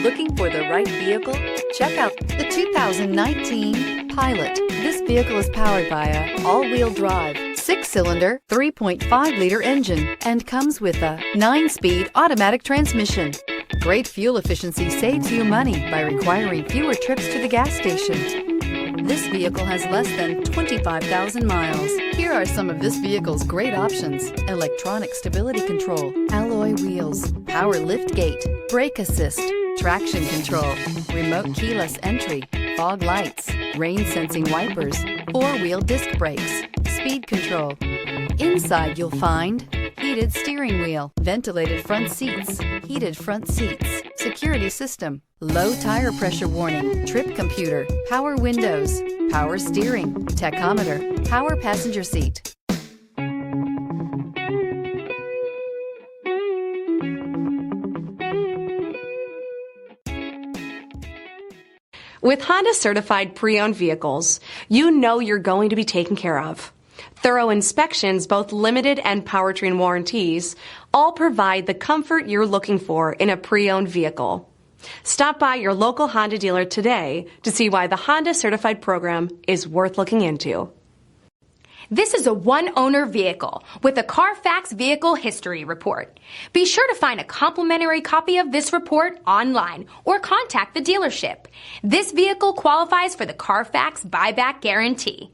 Looking for the right vehicle? Check out the 2019 Pilot. This vehicle is powered by a all-wheel drive, 6-cylinder, 3.5-liter engine and comes with a 9-speed automatic transmission. Great fuel efficiency saves you money by requiring fewer trips to the gas station. This vehicle has less than 25,000 miles. Here are some of this vehicle's great options: electronic stability control, alloy wheels, power liftgate, brake assist, traction control, remote keyless entry, fog lights, rain sensing wipers, 4-wheel disc brakes, speed control. Inside you'll find heated steering wheel, ventilated front seats, heated front seats, security system, low tire pressure warning, trip computer, power windows, power steering, tachometer, power passenger seat. With Honda certified pre-owned vehicles, you know you're going to be taken care of. Thorough inspections, both limited and powertrain warranties, all provide the comfort you're looking for in a pre-owned vehicle. Stop by your local Honda dealer today to see why the Honda certified program is worth looking into. This is a one-owner vehicle with a CARFAX Vehicle History Report. Be sure to find a complimentary copy of this report online or contact the dealership. This vehicle qualifies for the CARFAX Buyback Guarantee.